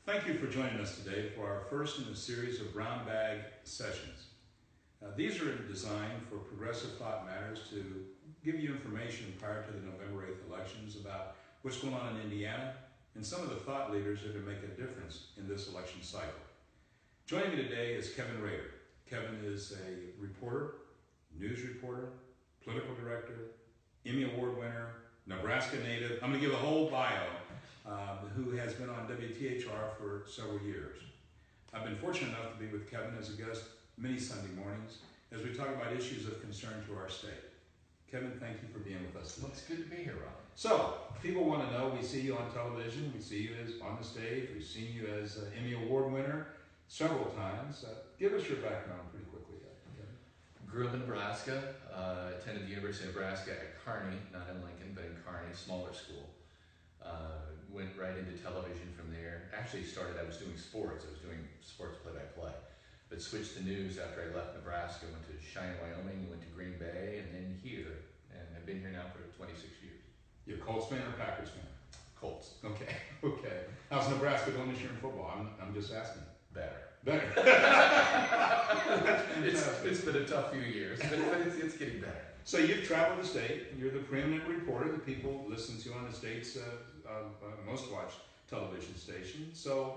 Thank you for joining us today for our first in a series of brown bag sessions. These are designed for Progressive Thought Matters to give you information prior to the November 8th elections about what's going on in Indiana and some of the thought leaders that are going to make a difference in this election cycle. Joining me today is Kevin Rader. Kevin is a reporter, news reporter, political director, Emmy Award winner, Nebraska native. I'm going to give a whole bio. Who has been on WTHR for several years. I've been fortunate enough to be with Kevin as a guest many Sunday mornings as we talk about issues of concern to our state. Kevin, thank you for being with us today. Well, it's good to be here, Ron. So, people want to know, we see you on television, we see you as on the stage, we've seen you as an Emmy Award winner several times. Give us your background pretty quickly, Kevin. Grew up in Nebraska, attended the University of Nebraska at Kearney, not in Lincoln, but in Kearney, smaller school. Went right into television from there. Actually started, I was doing sports play-by-play, but switched to news after I left Nebraska, went to Cheyenne, Wyoming, went to Green Bay, and then here, and I've been here now for 26 years. You're a Colts fan or Packers fan? Colts. Okay. How's Nebraska doing this year in football? I'm just asking. Better. It's been a tough few years, but it's getting better. So you've traveled the state. You're the preeminent reporter that people listen to on the state's most watched television station. So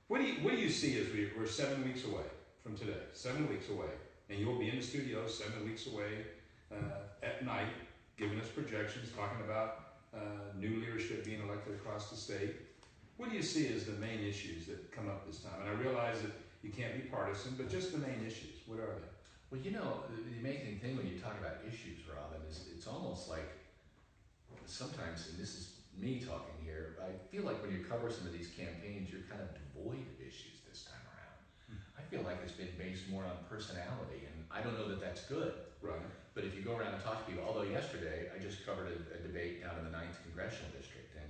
what do you see as we're 7 weeks away from today? 7 weeks away, and you'll be in the studio 7 weeks away at night, giving us projections, talking about new leadership being elected across the state. What do you see as the main issues that come up this time? And I realize that you can't be partisan, but just the main issues. What are they? Well, you know, the amazing thing when you talk about issues, Robin, is it's almost like sometimes, and this is me talking here, I feel like when you cover some of these campaigns, you're kind of devoid of issues this time around. I feel like it's been based more on personality, and I don't know that that's good. Right. But if you go around and talk to people, although yesterday I just covered a debate down in the 9th Congressional District, and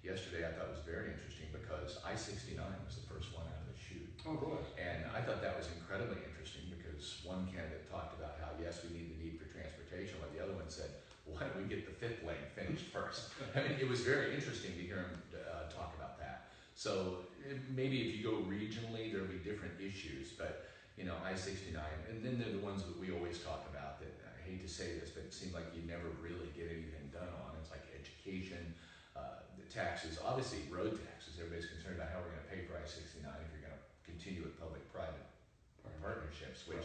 yesterday I thought was very interesting because I-69 was the first one out of the chute. Oh, boy. And I thought that was incredibly interesting because one candidate talked about how, yes, we need the need for transportation, while the other one said, why don't we get the 5th lane finished first? I mean, it was very interesting to hear him talk about that. So maybe if you go regionally, there'll be different issues, but you know, I-69, and then they're the ones that we always talk about that, I hate to say this, but it seems like you never really get anything done on. It's like education, the taxes, obviously road taxes. Everybody's concerned about how we're going to pay for I-69 if you're going to continue with public-private partnerships, which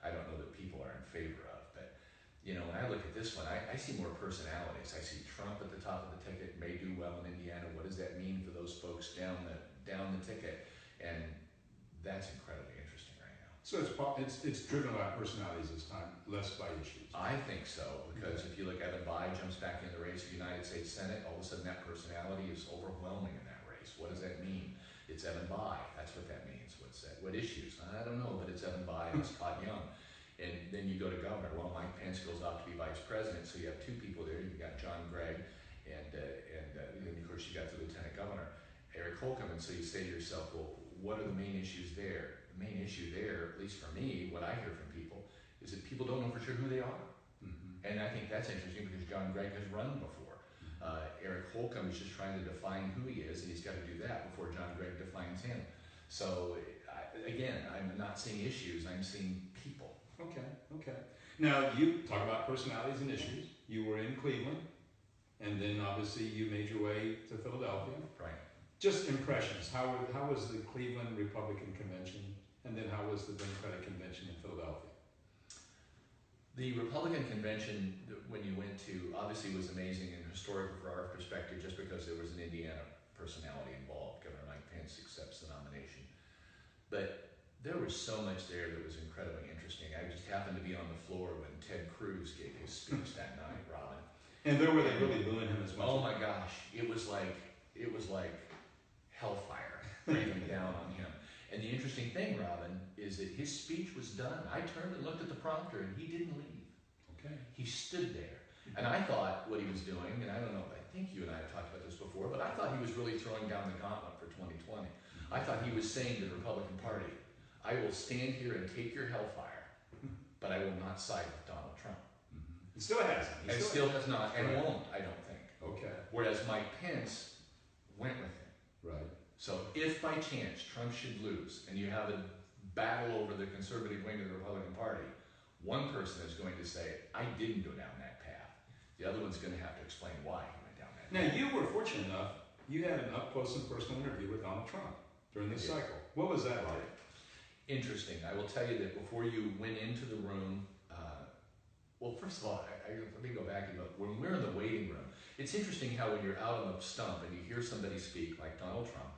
I don't know that people are in favor of. But you know, when I look at this one, I see more personalities. I see Trump at the top of the ticket, may do well in Indiana. What does that mean for those folks down the ticket? And that's incredibly interesting right now. So it's driven by personalities this time, less by issues. I think so, because if you look, Evan Bayh jumps back in the race for United States Senate, all of a sudden that personality is overwhelming in that race. What does that mean? It's Evan Bayh. That's what that means. What's that? What issues? I don't know, but it's Evan Bayh and it's Todd Young. And then you go to governor. Well, Mike Pence goes off to be vice president, so you have two people there. You've got John Gregg, and then of course you got the lieutenant governor, Eric Holcomb. And so you say to yourself, well, what are the main issues there? The main issue there, at least for me, what I hear from people, is that people don't know for sure who they are. Mm-hmm. And I think that's interesting because John Gregg has run before. Eric Holcomb is just trying to define who he is, and he's got to do that before John Gregg defines him. So, again, I'm not seeing issues, I'm seeing people. Okay. Now, you talk about personalities and issues. You were in Cleveland, and then obviously you made your way to Philadelphia. Right. Just impressions. How was the Cleveland Republican Convention, and then how was the Democratic Convention in Philadelphia? The Republican Convention, when you went to, obviously was amazing and historical for our perspective just because there was an Indiana personality involved. Governor Mike Pence accepts the nomination. But there was so much there that was incredibly interesting. I just happened to be on the floor when Ted Cruz gave his speech that night, Robin. And there were they really booing him as much? Oh my gosh, it was like hellfire raining down on him. And the interesting thing, Robin, is that his speech was done. I turned and looked at the prompter, and he didn't leave. Okay. He stood there. And I thought what he was doing, and I don't know, I think you and I have talked about this before, but I thought he was really throwing down the gauntlet for 2020. I thought he was saying to the Republican Party, I will stand here and take your hellfire, but I will not side with Donald Trump. Mm-hmm. It still hasn't. It still has not, and won't, I don't think. Okay. Whereas Mike Pence went with him. Right. So if by chance Trump should lose and you have a battle over the conservative wing of the Republican Party, one person is going to say, I didn't go down that path. The other one's going to have to explain why he went down that path. Now, you were fortunate enough, you had an up-close and personal interview with Donald Trump during this cycle. What was that like? Interesting. I will tell you that before you went into the room, well, first of all, let me go back and look. When we're in the waiting room, it's interesting how when you're out on the stump and you hear somebody speak, like Donald Trump,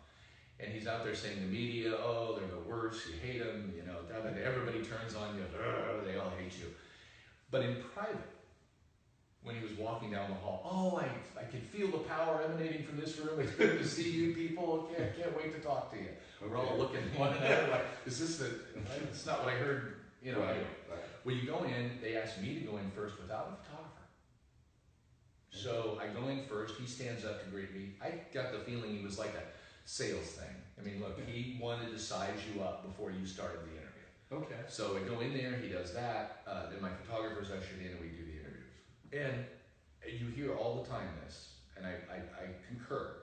and he's out there saying the media, oh, they're the worst, you hate them, you know, everybody turns on you, they all hate you. But in private, when he was walking down the hall, oh, I can feel the power emanating from this room. It's good to see you people. Can't wait to talk to you. Okay. We're all looking at one another like, is this the, it's not what I heard, you know. Right. Anyway. Right. When you go in, they asked me to go in first without a photographer. So I go in first, he stands up to greet me. I got the feeling he was like a sales thing. I mean, look, he wanted to size you up before you started the interview. Okay. So I go in there, he does that, then my photographer's ushered in and we do the interviews. And you hear all the time this, and I concur,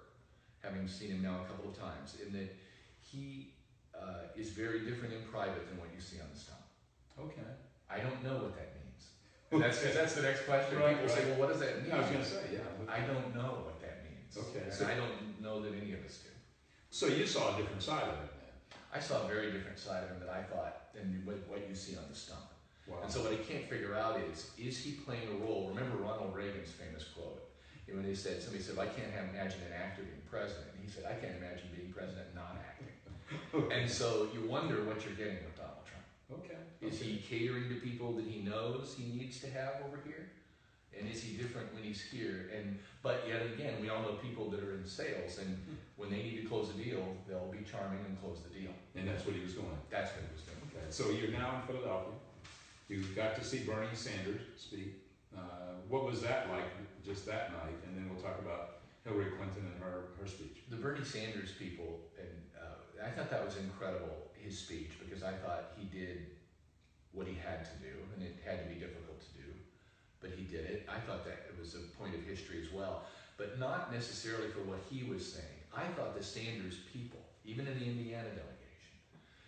having seen him now a couple of times, in that he is very different in private than what you see on the stump. Okay. I don't know what that means. And that's the next question. Right, People say, well, what does that mean? I was going to say, yeah. I don't know what that means. Okay. And So, I don't know that any of us do. so you saw a different side of it then? I saw a very different side of him that I thought than what you see on the stump. Wow. And so what I can't figure out is he playing a role? Remember Ronald Reagan's famous quote? When they said, somebody said, I can't imagine an actor being president. And he said, I can't imagine being president not acting. And so you wonder what you're getting with Donald Trump. Okay. Is he catering to people that he knows he needs to have over here? And is he different when he's here? But yet again, we all know people that are in sales, and when they need to close a deal, they'll be charming and close the deal. And that's what he was doing. That's what he was doing. Okay. So you're now in Philadelphia. You got to see Bernie Sanders speak. What was that like just that night? And then we'll talk about Hillary Clinton and her speech. The Bernie Sanders people, and I thought that was incredible, his speech, because I thought he did what he had to do, and it had to be difficult to do, but he did it. I thought that it was a point of history as well, but not necessarily for what he was saying. I thought the Sanders people, even in the Indiana delegation,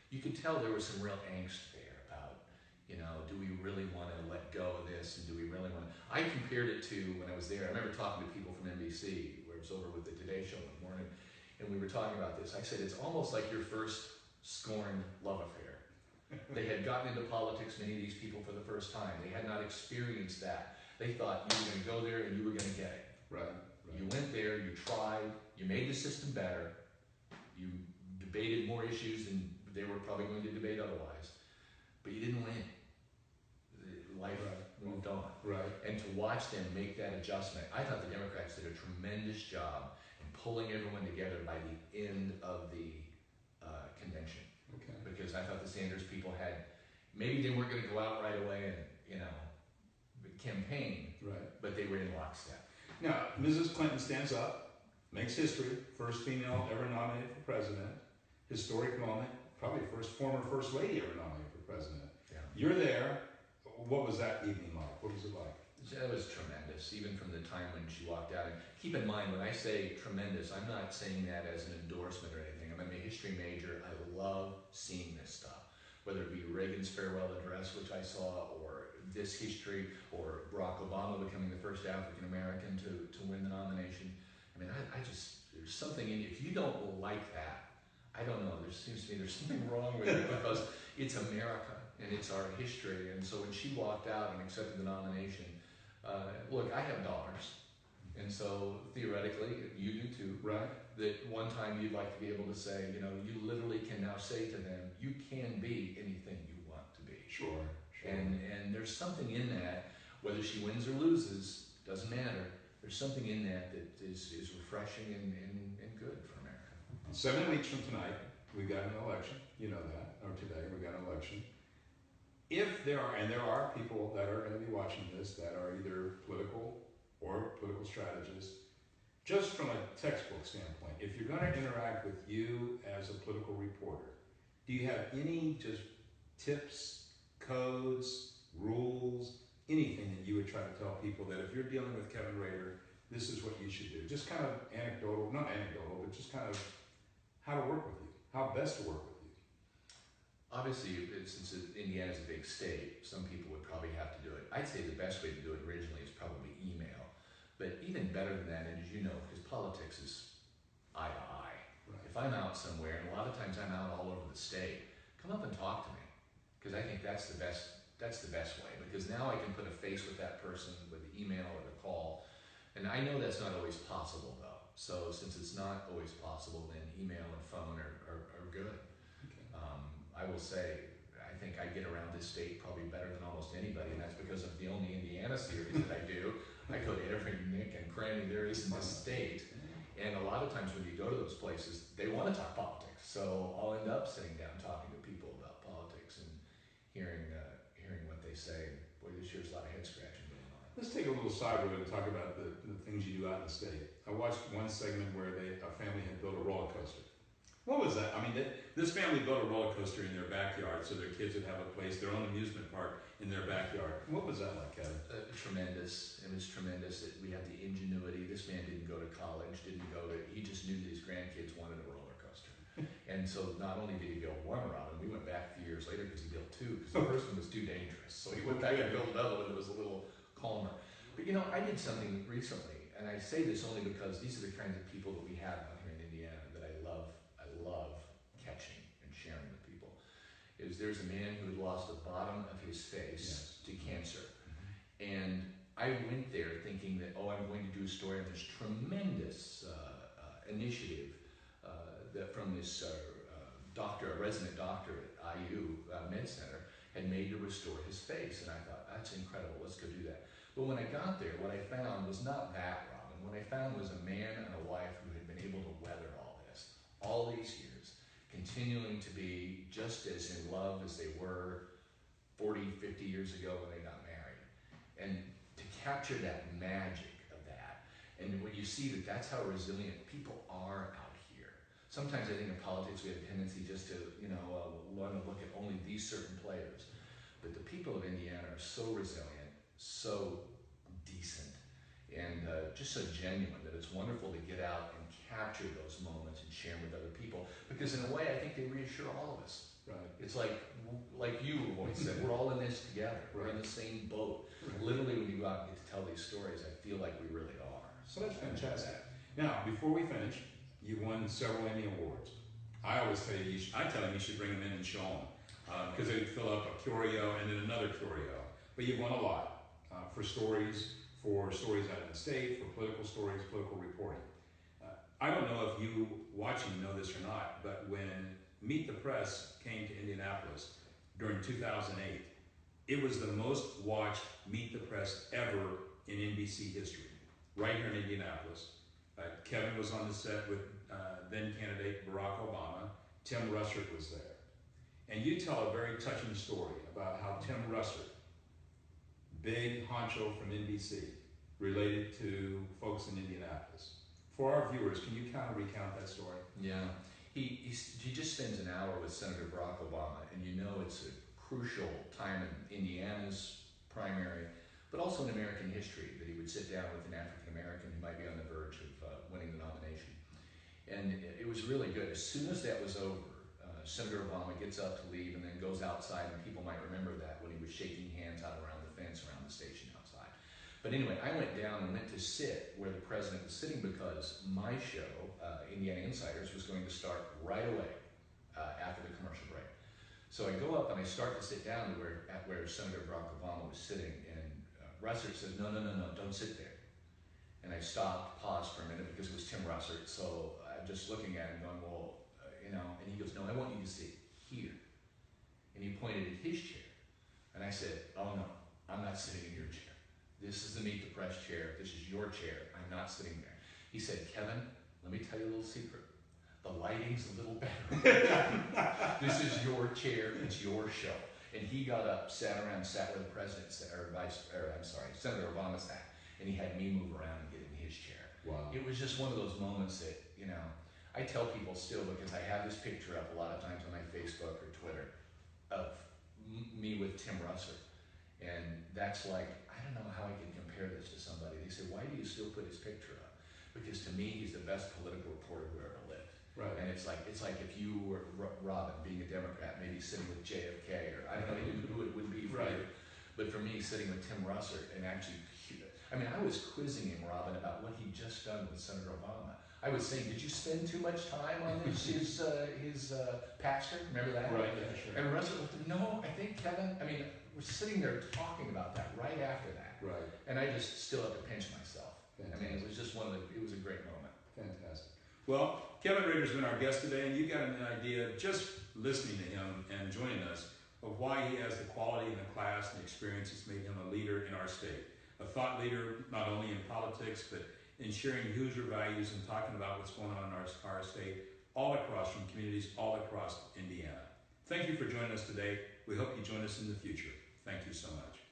you could tell there was some real angst there about, you know, do we really want to let go of this, and do we really want to... I compared it to when I was there. I remember talking to people from NBC, where I was over with the Today Show one morning, and we were talking about this. I said, it's almost like your first scorned love affair. They had gotten into politics, many of these people, for the first time. They had not experienced that. They thought you were going to go there and you were going to get it. Right. You went there, you tried, you made the system better, you debated more issues than they were probably going to debate otherwise, but you didn't win. Life moved on. Right. And to watch them make that adjustment, I thought the Democrats did a tremendous job in pulling everyone together by the end of the convention. Okay. Because I thought the Sanders people had, maybe they weren't going to go out right away and, you know, campaign, Right. but they were in lockstep. Now, Mrs. Clinton stands up, makes history, first female ever nominated for president, historic moment, probably former first lady ever nominated for president. Yeah. You're there. What was that evening like? What was it like? That was tremendous, even from the time when she walked out. And keep in mind, when I say tremendous, I'm not saying that as an endorsement or anything. I'm a history major. I love seeing this stuff, whether it be Reagan's farewell address, which I saw, or this history, or Barack Obama becoming the first African American to win the nomination. I mean, I just, there's something in you. If you don't like that, I don't know. There seems to me there's something wrong with it, because it's America and it's our history. And so when she walked out and accepted the nomination, look, I have daughters, and so theoretically, you do too. Right. That one time you'd like to be able to say, you know, you literally can now say to them, you can be anything you want to be. Sure. And there's something in that, whether she wins or loses, doesn't matter. There's something in that is refreshing and good for America. 7 weeks from tonight, we got an election. You know that. Or today, we got an election. If there are, and there are people that are going to be watching this that are either political or political strategists, just from a textbook standpoint, if you're going to interact with you as a political reporter, do you have any just tips, codes, rules, anything that you would try to tell people that if you're dealing with Kevin Rader, this is what you should do? Just kind of anecdotal, not anecdotal, but just kind of how to work with you, how best to work with you. Obviously, since Indiana's a big state, some people would probably have to do it. I'd say the best way to do it originally is probably email. But even better than that, and as you know, because politics is eye to eye. Right. If I'm out somewhere, and a lot of times I'm out all over the state, come up and talk to me. Because I think that's the best way. Because now I can put a face with that person with the email or the call. And I know that's not always possible though. So since it's not always possible, then email and phone are good. Okay. I will say, I think I get around this state probably better than almost anybody, and that's because of the only Indiana series that I do. I go to every nick and cranny there is in this state, and a lot of times when you go to those places, they want to talk politics. So I'll end up sitting down talking to people about politics and hearing what they say. Boy, this year's a lot of head scratching going on. Let's take a little side road and talk about the things you do out in the state. I watched one segment where a family had built a roller coaster. What was that? I mean, this family built a roller coaster in their backyard so their kids would have a place, their own amusement park in their backyard. What was that like, Kevin? Tremendous. It was tremendous that we had the ingenuity. This man didn't go to college, he just knew that his grandkids wanted a roller coaster. And so not only did he build one around him, we went back a few years later because he built two, because the first one was too dangerous. So he went back and built another one that was a little calmer. But you know, I did something recently, and I say this only because these are the kinds of people that we have out here in Indiana that I love catching and sharing with people. There's a man who had lost the bottom of his face to cancer. And I went there thinking that, I'm going to do a story on this tremendous initiative that from this doctor, a resident doctor at IU Med Center, had made to restore his face. And I thought, that's incredible, let's go do that. But when I got there, what I found was not that, Robin. What I found was a man and a wife who had been able to weather all these years, continuing to be just as in love as they were 40, 50 years ago when they got married. And to capture that magic of that, and when you see that that's how resilient people are out here. Sometimes I think in politics we have a tendency just to, want to look at only these certain players. But the people of Indiana are so resilient, so decent, and just so genuine that it's wonderful to get out and capture those moments and share them with other people, because in a way I think they reassure all of us. Right. It's like you always said, we're all in this together. We're in the same boat. Right. Literally, when you go out and get to tell these stories, I feel like we really are. So that's fantastic. Now, before we finish, you won several Emmy Awards. I always tell you, I tell them you should bring them in and show them, because they fill up a curio and then another curio. But you've won a lot for stories out of the state, for political stories, political reporting. I don't know if you watching know this or not, but when Meet the Press came to Indianapolis during 2008, it was the most watched Meet the Press ever in NBC history, right here in Indianapolis. Kevin was on the set with then candidate Barack Obama. Tim Russert was there. And you tell a very touching story about how Tim Russert, big honcho from NBC, related to folks in Indianapolis. For our viewers, can you kind of recount that story? Yeah, he just spends an hour with Senator Barack Obama, and it's a crucial time in Indiana's primary, but also in American history, that he would sit down with an African American who might be on the verge of winning the nomination. And it was really good. As soon as that was over, Senator Obama gets up to leave and then goes outside, and people might remember that when he was shaking hands out around the fence around the station outside. But anyway, I went down and went to sit where the president was sitting because my show, Indiana Insiders, was going to start right away after the commercial break. So I go up and I start to sit down to where Senator Barack Obama was sitting, and Russert says, no, don't sit there. And I stopped, paused for a minute because it was Tim Russert, so I'm just looking at him going, and he goes, no, I want you to sit here. And he pointed at his chair. And I said, oh no, I'm not sitting in your chair. This is the Meet the Press chair. This is your chair. I'm not sitting there. He said, Kevin, let me tell you a little secret. The lighting's a little better. This is your chair. It's your show. And he got up, sat where the president sat, Senator Obama sat, and he had me move around and get in his chair. Wow. It was just one of those moments that, I tell people still, because I have this picture up a lot of times on my Facebook or Twitter of me with Tim Russert. And that's like, I don't know how I can compare this to somebody. They say, why do you still put his picture up? Because to me, he's the best political reporter who ever lived. Right. And it's like if you were Robin, being a Democrat, maybe sitting with JFK, or I don't know who it would be for Right. you. But for me, sitting with Tim Russert and actually, I mean, I was quizzing him, Robin, about what he'd just done with Senator Obama. I was saying, did you spend too much time on his pastor? Remember that? Right, yeah, sure. And Russert looked at me, no, I think, Kevin, I mean, we're sitting there talking about that right after that. Right. And I just still have to pinch myself. Fantastic. I mean, it was just it was a great moment. Fantastic. Well, Kevin Rader's been our guest today, and you got an idea just listening to him and joining us of why he has the quality in the class and the experience that's made him a leader in our state. A thought leader, not only in politics, but in sharing user values and talking about what's going on in our state, all across from communities all across Indiana. Thank you for joining us today. We hope you join us in the future. Thank you so much.